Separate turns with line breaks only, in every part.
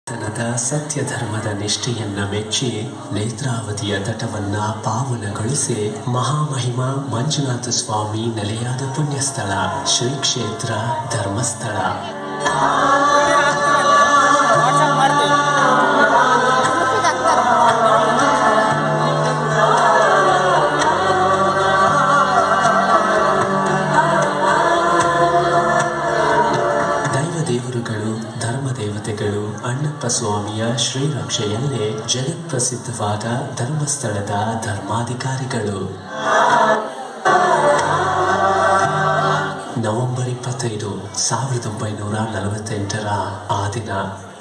ತನದ ಸತ್ಯ ಧರ್ಮದ ನಿಷ್ಠೆಯನ್ನ ಮೆಚ್ಚಿ ನೇತ್ರಾವತಿಯ ತಟವನ್ನ ಪಾವನಗೊಳಿಸಿ ಮಹಾಮಹಿಮ ಮಂಜುನಾಥ ಸ್ವಾಮಿ ನೆಲೆಯಾದ ಪುಣ್ಯಸ್ಥಳ ಶ್ರೀ ಕ್ಷೇತ್ರ ಧರ್ಮಸ್ಥಳ. ದೇವರುಗಳು ಧರ್ಮದೇವತೆಗಳು ಅಣ್ಣಪ್ಪ ಸ್ವಾಮಿಯ ಶ್ರೀರಕ್ಷೆಯಲ್ಲೇ ಜಗತ್ಪ್ರಸಿದ್ಧವಾದ ಧರ್ಮಸ್ಥಳದ ಧರ್ಮಾಧಿಕಾರಿಗಳು. ನವೆಂಬರ್ 25, 1948 ಆ ದಿನ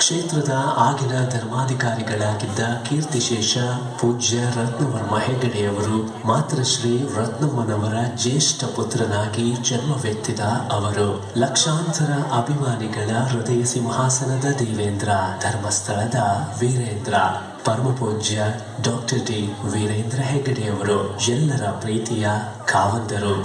ಕ್ಷೇತ್ರದ ಆಗಿನ ಧರ್ಮಾಧಿಕಾರಿಗಳಾಗಿದ್ದ ಕೀರ್ತಿಶೇಷ ಪೂಜ್ಯ ರತ್ನವರ್ಮ ಹೆಗಡೆಯವರು ಮಾತೃಶ್ರೀ ರತ್ನಮ್ಮನವರ ಜ್ಯೇಷ್ಠ ಪುತ್ರನಾಗಿ ಜನ್ಮವೆತ್ತಿದ ಅವರು ಲಕ್ಷಾಂತರ ಅಭಿಮಾನಿಗಳ ಹೃದಯ ಸಿಂಹಾಸನದ ದೇವೇಂದ್ರ, ಧರ್ಮಸ್ಥಳದ ವೀರೇಂದ್ರ, ಪರಮ ಪೂಜ್ಯ ಡಾಕ್ಟರ್ ಡಿ ವೀರೇಂದ್ರ ಹೆಗಡೆಯವರು ಎಲ್ಲರ ಪ್ರೀತಿಯ ಕಾವಂದರು.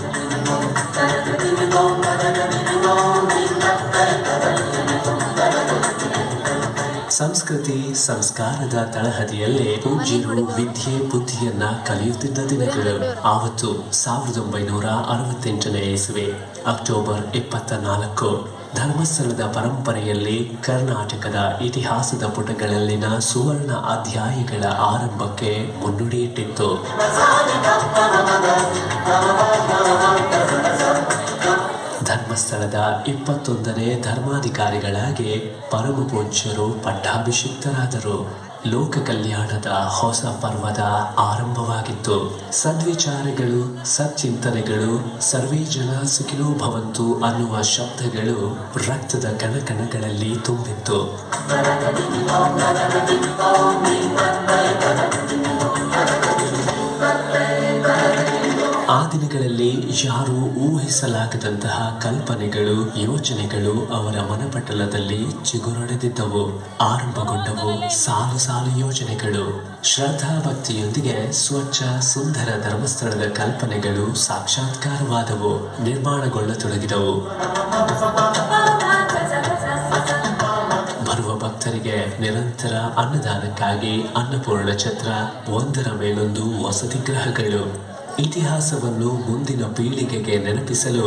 ಸಂಸ್ಕೃತಿ ಸಂಸ್ಕಾರದ ತಳಹದಿಯಲ್ಲೇ ಪೂಜ್ಯರು ವಿದ್ಯೆ ಬುದ್ಧಿಯನ್ನ ಕಲಿಯುತ್ತಿದ್ದ ದಿನಗಳು. ಆವತ್ತು 1968ನೇ ಇಸವಿ ಅಕ್ಟೋಬರ್ 24 ಧರ್ಮಸ್ಥಳದ ಪರಂಪರೆಯಲ್ಲಿ ಕರ್ನಾಟಕದ ಇತಿಹಾಸದ ಪುಟಗಳಲ್ಲಿನ ಸುವರ್ಣ ಅಧ್ಯಾಯಗಳ ಆರಂಭಕ್ಕೆ ಮುನ್ನುಡಿಯಿಟ್ಟಿತ್ತು. ಧರ್ಮಸ್ಥಳದ 21ನೇ ಧರ್ಮಾಧಿಕಾರಿಗಳಾಗಿ ಪರಮ ಪೂಜ್ಯರು ಪಟ್ಟಾಭಿಷಿಕ್ತರಾದರು. ಲೋಕ ಕಲ್ಯಾಣದ ಹೊಸ ಪರ್ವದ ಆರಂಭವಾಗಿತ್ತು. ಸದ್ವಿಚಾರಗಳು, ಸಚ್ಚಿಂತನೆಗಳು, ಸರ್ವೇ ಜನ ಸುಖಿನೋ ಭವಂತು ಅನ್ನುವ ಶಬ್ದಗಳು ರಕ್ತದ ಕಣಕಣಗಳಲ್ಲಿ ತುಂಬಿತ್ತು. ಆ ದಿನಗಳಲ್ಲಿ ಯಾರೂ ಊಹಿಸಲಾಗದಂತಹ ಕಲ್ಪನೆಗಳು, ಯೋಚನೆಗಳು ಅವರ ಮನಪಟಲದಲ್ಲಿ ಚಿಗುರೊಡೆದಿದ್ದವು. ಆರಂಭಗೊಂಡವು ಸಾಲು ಸಾಲು ಯೋಜನೆಗಳು. ಶ್ರದ್ಧಾ ಭಕ್ತಿಯೊಂದಿಗೆ ಸ್ವಚ್ಛ ಸುಂದರ ಧರ್ಮಸ್ಥಳದ ಕಲ್ಪನೆಗಳು ಸಾಕ್ಷಾತ್ಕಾರವಾದವು, ನಿರ್ಮಾಣಗೊಳ್ಳತೊಡಗಿದವು. ಬರುವ ಭಕ್ತರಿಗೆ ನಿರಂತರ ಅನ್ನದಾನಕ್ಕಾಗಿ ಅನ್ನಪೂರ್ಣ ಛತ್ರ, ಒಂದರ ಮೇಲೊಂದು ವಸತಿ ಗೃಹಗಳು. ಇತಿಹಾಸವನ್ನು ಮುಂದಿನ ಪೀಳಿಗೆಗೆ ನೆನಪಿಸಲು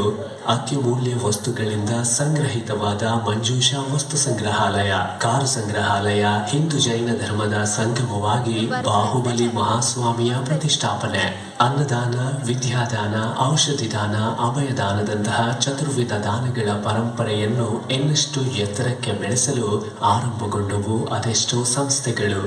ಅತ್ಯಮೂಲ್ಯ ವಸ್ತುಗಳಿಂದ ಸಂಗ್ರಹಿತವಾದ ಮಂಜೂಷಾ ವಸ್ತು ಸಂಗ್ರಹಾಲಯ, ಕಾರು ಸಂಗ್ರಹಾಲಯ, ಹಿಂದೂ ಜೈನ ಧರ್ಮದ ಸಂಗಮವಾಗಿ ಬಾಹುಬಲಿ ಮಹಾಸ್ವಾಮಿಯ ಪ್ರತಿಷ್ಠಾಪನೆ, ಅನ್ನದಾನ, ವಿದ್ಯಾದಾನ, ಔಷಧಿ ದಾನ, ಅಭಯದಾನದಂತಹ ಚತುರ್ವಿಧ ದಾನಗಳ ಪರಂಪರೆಯನ್ನು ಇನ್ನಷ್ಟು ಎತ್ತರಕ್ಕೆ ಬೆಳೆಸಲು ಆರಂಭಗೊಂಡವು ಅದೆಷ್ಟೋ ಸಂಸ್ಥೆಗಳು.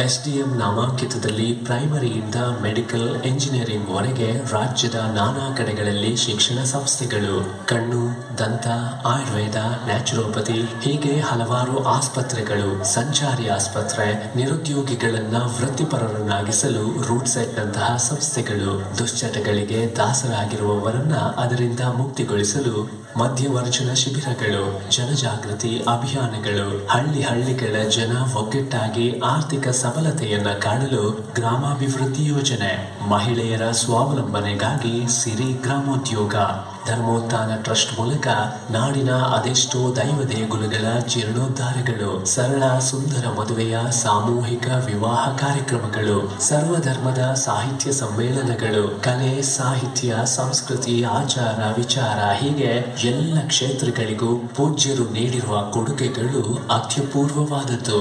SDM ನಾಮಾಂಕಿತದಲ್ಲಿ ಪ್ರೈಮರಿಯಿಂದ ಮೆಡಿಕಲ್ ಇಂಜಿನಿಯರಿಂಗ್ ವರೆಗೆ ರಾಜ್ಯದ ನಾನಾ ಕಡೆಗಳಲ್ಲಿ ಶಿಕ್ಷಣ ಸಂಸ್ಥೆಗಳು, ಕಣ್ಣು, ದಂತ, ಆಯುರ್ವೇದ, ನ್ಯಾಚುರೋಪತಿ ಹೀಗೆ ಹಲವಾರು ಆಸ್ಪತ್ರೆಗಳು, ಸಂಚಾರಿ ಆಸ್ಪತ್ರೆ, ನಿರುದ್ಯೋಗಿಗಳನ್ನ ವೃತ್ತಿಪರರನ್ನಾಗಿಸಲು ರೂಟ್ ಸೆಟ್ ನಂತಹ ಸಂಸ್ಥೆಗಳು, ದುಶ್ಚಟಗಳಿಗೆ ದಾಸರಾಗಿರುವವರನ್ನ ಅದರಿಂದ ಮುಕ್ತಿಗೊಳಿಸಲು ಮಧ್ಯವರ್ಜನ ಶಿಬಿರಗಳು, ಜನಜಾಗೃತಿ ಅಭಿಯಾನಗಳು, ಹಳ್ಳಿಗಳ ಜನ ಒಗ್ಗಟ್ಟಾಗಿ ಆರ್ಥಿಕ ಸಬಲತೆಯನ್ನ ಕಾಣಲು ಗ್ರಾಮಾಭಿವೃದ್ಧಿ ಯೋಜನೆ, ಮಹಿಳೆಯರ ಸ್ವಾವಲಂಬನೆಗಾಗಿ ಸಿರಿ ಗ್ರಾಮೋದ್ಯೋಗ, ಧರ್ಮೋತ್ಥಾನ ಟ್ರಸ್ಟ್ ಮೂಲಕ ನಾಡಿನ ಅದೆಷ್ಟೋ ದೈವ ದೇಗುಲಗಳ ಜೀರ್ಣೋದ್ಧಾರಗಳು, ಸರಳ ಸುಂದರ ಮದುವೆಯ ಸಾಮೂಹಿಕ ವಿವಾಹ ಕಾರ್ಯಕ್ರಮಗಳು, ಸರ್ವಧರ್ಮದ ಸಾಹಿತ್ಯ ಸಮ್ಮೇಳನಗಳು, ಕಲೆ, ಸಾಹಿತ್ಯ, ಸಂಸ್ಕೃತಿ, ಆಚಾರ, ವಿಚಾರ ಹೀಗೆ ಎಲ್ಲ ಕ್ಷೇತ್ರಗಳಿಗೂ ಪೂಜ್ಯರು ನೀಡಿರುವ ಕೊಡುಗೆಗಳು ಅತ್ಯಪೂರ್ವವಾದದ್ದು.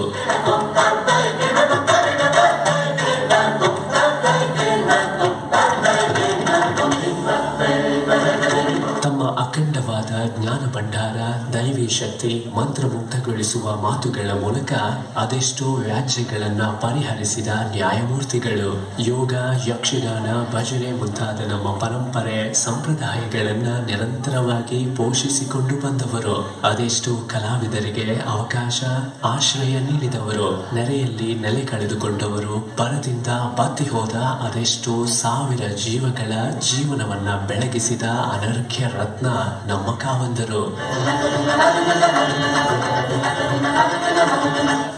ಅಖಂಡವಾದ ಜ್ಞಾನ ಭಂಡಾರ, ದೈವಿ ಶಕ್ತಿ, ಮಂತ್ರಮುಗ್ಧಗೊಳಿಸುವ ಮಾತುಗಳ ಮೂಲಕ ಅದೆಷ್ಟೋ ವ್ಯಾಜ್ಯಗಳನ್ನ ಪರಿಹರಿಸಿದ ನ್ಯಾಯಮೂರ್ತಿಗಳು, ಯೋಗ, ಯಕ್ಷಗಾನ, ಭಜನೆ ಮುಂತಾದ ನಮ್ಮ ಪರಂಪರೆ ಸಂಪ್ರದಾಯಗಳನ್ನ ನಿರಂತರವಾಗಿ ಪೋಷಿಸಿಕೊಂಡು ಬಂದವರು, ಅದೆಷ್ಟೋ ಕಲಾವಿದರಿಗೆ ಅವಕಾಶ, ಆಶ್ರಯ ನೀಡಿದವರು, ನೆರೆಯಲ್ಲಿ ನೆಲೆ ಕಳೆದುಕೊಂಡವರು, ಬರದಿಂದ ಬತ್ತಿ ಹೋದ ಅದೆಷ್ಟೋ ಸಾವಿರ ಜೀವಗಳ ಜೀವನವನ್ನ ಬೆಳಗಿಸಿದ ಅನರ್ಘ್ಯ ರತ್ನ ನಮ್ಮ ಕಾವಂದರು.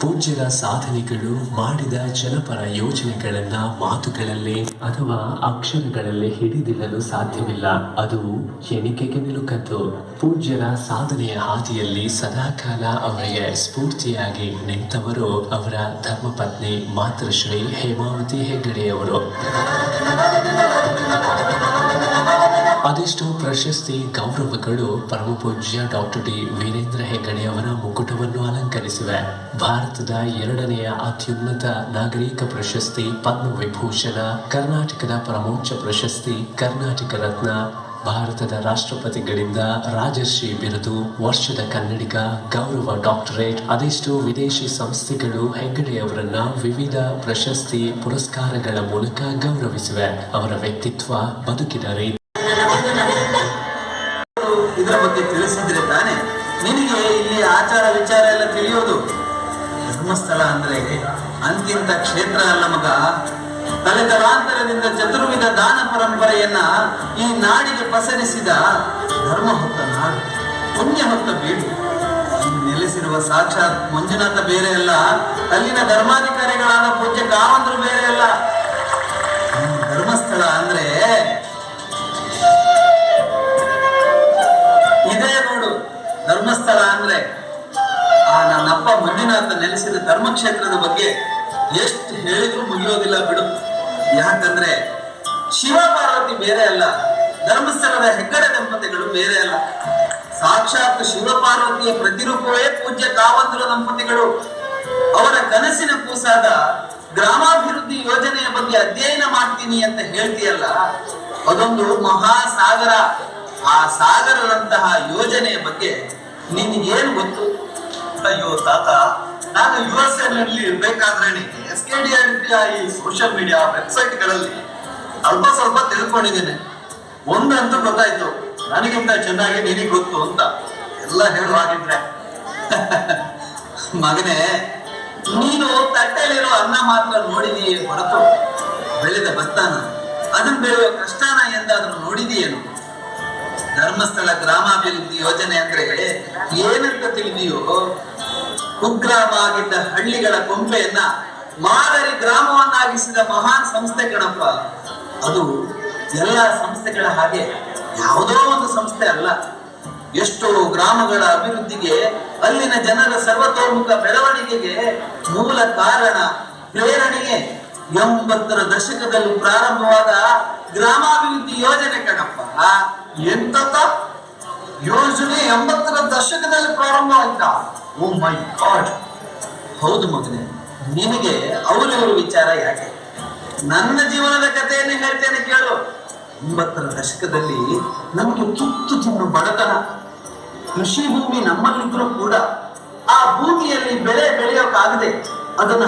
ಪೂಜ್ಯರ ಸಾಧನೆಗಳು, ಮಾಡಿದ ಜನಪರ ಯೋಜನೆಗಳನ್ನ ಮಾತುಗಳಲ್ಲೇ ಅಥವಾ ಅಕ್ಷರಗಳಲ್ಲೇ ಹಿಡಿದಿಡಲು ಸಾಧ್ಯವಿಲ್ಲ. ಅದು ಎಣಿಕೆಗೆ ನಿಲುಕದ್ದು. ಪೂಜ್ಯರ ಸಾಧನೆಯ ಹಾದಿಯಲ್ಲಿ ಸದಾಕಾಲ ಅವರಿಗೆ ಸ್ಫೂರ್ತಿಯಾಗಿ ನಿಂತವರು ಅವರ ಧರ್ಮಪತ್ನಿ ಮಾತೃಶ್ರೀ ಹೇಮಾವತಿ ಹೆಗ್ಗಡೆಯವರು. ಅದೆಷ್ಟೋ ಪ್ರಶಸ್ತಿ, ಗೌರವಗಳು ಪರಮಪೂಜ್ಯ ಡಾಕ್ಟರ್ ಡಿ ವೀರೇಂದ್ರ ಹೆಗ್ಗಡೆಯವರ ಮುಕುಟವನ್ನು ಅಲಂಕರಿಸಿವೆ. ಭಾರತದ 2ನೆಯ ಅತ್ಯುನ್ನತ ನಾಗರಿಕ ಪ್ರಶಸ್ತಿ ಪದ್ಮವಿಭೂಷಣ, ಕರ್ನಾಟಕದ ಪರಮೋಚ್ಚ ಪ್ರಶಸ್ತಿ ಕರ್ನಾಟಕ ರತ್ನ, ಭಾರತದ ರಾಷ್ಟ್ರಪತಿಗಳಿಂದ ರಾಜಶ್ರೀ ಬಿರುದು, ವರ್ಷದ ಕನ್ನಡಿಗ, ಗೌರವ ಡಾಕ್ಟರೇಟ್, ಅದೆಷ್ಟೋ ವಿದೇಶಿ ಸಂಸ್ಥೆಗಳು ಹೆಗ್ಗಡೆಯವರನ್ನ ವಿವಿಧ ಪ್ರಶಸ್ತಿ ಪುರಸ್ಕಾರಗಳ ಮೂಲಕ ಗೌರವಿಸಿವೆ. ಅವರ ವ್ಯಕ್ತಿತ್ವ, ಬದುಕಿನ ರೀತಿ
ಇದರ ಬಗ್ಗೆ ತಿಳಿಸಿದ್ರೆ ತಾನೆ ನಿನಗೆ ಇಲ್ಲಿ ಆಚಾರ ವಿಚಾರ ಎಲ್ಲ ತಿಳಿಯೋದು. ಧರ್ಮಸ್ಥಳ ಅಂದ್ರೆ ಅಂತಿಂತ ಕ್ಷೇತ್ರ ಅಲ್ಲ ಮಗ. ತಲೆತಲಾಂತರದಿಂದ ಚತುರ್ವಿಧ ದಾನ ಪರಂಪರೆಯನ್ನ ಈ ನಾಡಿಗೆ ಪಸರಿಸಿದ ಧರ್ಮ ಹೊತ್ತ ನಾಡು, ಪುಣ್ಯ ಹೊತ್ತ ಬೀಡು. ಅಲ್ಲಿ ನೆಲೆಸಿರುವ ಸಾಕ್ಷಾತ್ ಮಂಜುನಾಥ ಬೇರೆ ಅಲ್ಲ, ಅಲ್ಲಿನ ಧರ್ಮಾಧಿಕಾರಿಗಳಾದ ಪೂಜ್ಯ ಕಾವಂದ್ರು ಬೇರೆ ಅಲ್ಲ. ಧರ್ಮಸ್ಥಳ ಅಂದ್ರೆ ಇದೇ ನೋಡು. ಧರ್ಮಸ್ಥಳ ಅಂದ್ರೆ ಆ ನನ್ನಪ್ಪ ಮಂಜುನಾಥ ನೆಲೆಸಿದ ಧರ್ಮಕ್ಷೇತ್ರದ ಬಗ್ಗೆ ಎಷ್ಟು ಹೇಳಿದ್ರು ಮುಗಿಯೋದಿಲ್ಲ ಬಿಡು. ಯಾಕಂದ್ರೆ ಶಿವ ಪಾರ್ವತಿ ಬೇರೆ ಅಲ್ಲ, ಧರ್ಮಸ್ಥಳದ ಹೆಗ್ಗಡೆ ದಂಪತಿಗಳು ಬೇರೆ ಅಲ್ಲ. ಸಾಕ್ಷಾತ್ ಶಿವ ಪಾರ್ವತಿಯ ಪ್ರತಿರೂಪವೇ ಪೂಜ್ಯ ಕಾವಂತರ ದಂಪತಿಗಳು. ಅವರ ಕನಸಿನ ಕೂಸಾದ ಗ್ರಾಮಾಭಿವೃದ್ಧಿ ಯೋಜನೆಯ ಬಗ್ಗೆ ಅಧ್ಯಯನ ಮಾಡ್ತೀನಿ ಅಂತ ಹೇಳ್ತೀಯಲ್ಲ, ಅದೊಂದು ಮಹಾಸಾಗರ. ಆ ಸಾಗರದಂತಹ ಯೋಜನೆಯ ಬಗ್ಗೆ ನಿನಗೇನು ಗೊತ್ತು?
ಅಯ್ಯೋ ತಾತ, ನಾನು USA ನಲ್ಲಿ ಇರ್ಬೇಕಾದ್ರೆ SKDI ಸೋಷಿಯಲ್ ಮೀಡಿಯಾ ವೆಬ್ಸೈಟ್ಗಳಲ್ಲಿ ಅಲ್ಪ ಸ್ವಲ್ಪ ತಿಳ್ಕೊಂಡಿದ್ದೇನೆ. ಒಂದಂತೂ ಗೊತ್ತಾಯ್ತು, ನನಗಿಂತ ಚೆನ್ನಾಗಿ ನಿನಗೆ ಗೊತ್ತು ಅಂತ. ಎಲ್ಲ ಹೇಳುವಾಗಿದ್ರೆ
ಮಗನೇ, ನೀನು ತಟ್ಟೆಲಿರೋ ಅನ್ನ ಮಾತ್ರ ನೋಡಿದೀಯೇ ಹೊರತು ಬೆಳೆದ ಭತ್ತನ, ಅದನ್ನ ಬೆಳೆಯುವ ಕಷ್ಟನ ಎಂದಾದ್ರೂ ನೋಡಿದೀಯೇನು? ಧರ್ಮಸ್ಥಳ ಗ್ರಾಮಾಭಿವೃದ್ಧಿ ಯೋಜನೆ ಅಂದ್ರೆ ಏನಂತ ತಿಳಿದೆಯೋ? ಕುಗ್ರಾಮ ಆಗಿದ್ದ ಹಳ್ಳಿಗಳ ಕೊಂಪೆಯನ್ನ ಮಾದರಿ ಗ್ರಾಮವನ್ನಾಗಿಸಿದ ಮಹಾನ್ ಸಂಸ್ಥೆ ಕಣಪ್ಪ. ಅದು ಎಲ್ಲ ಸಂಸ್ಥೆಗಳ ಹಾಗೆ ಯಾವುದೋ ಒಂದು ಸಂಸ್ಥೆ ಅಲ್ಲ. ಎಷ್ಟೋ ಗ್ರಾಮಗಳ ಅಭಿವೃದ್ಧಿಗೆ, ಅಲ್ಲಿನ ಜನರ ಸರ್ವತೋಮುಖ ಬೆಳವಣಿಗೆಗೆ ಮೂಲ ಕಾರಣ, ಪ್ರೇರಣೆಯೇ 80ರ ದಶಕದಲ್ಲಿ ಪ್ರಾರಂಭವಾದ ಗ್ರಾಮಾಭಿವೃದ್ಧಿ ಯೋಜನೆ ಕಣಪ್ಪ.
ಎಂತ ಯೋಜನೆ 80ರ ದಶಕದಲ್ಲಿ ಪ್ರಾರಂಭ ಆಯ್ತಾ? ಓ ಮೈ ಗಾಡ್.
ಹೌದು ಮಗನೇ, ನಿನಗೆ ಅವರಿವರು ವಿಚಾರ ಯಾಕೆ? ನನ್ನ ಜೀವನದ ಕಥೆಯನ್ನು ಹೇಳ್ತೇನೆ ಕೇಳು. 80ರ ದಶಕದಲ್ಲಿ ನಮಗೆ ತುತ್ತು ತಿನ್ನು ಬಡತನ. ಕೃಷಿ ಭೂಮಿ ನಮ್ಮಲ್ಲಿದ್ರೂ ಕೂಡ ಆ ಭೂಮಿಯಲ್ಲಿ ಬೆಳೆ ಬೆಳೆಯೋಕ್ಕಾಗದೆ ಅದನ್ನ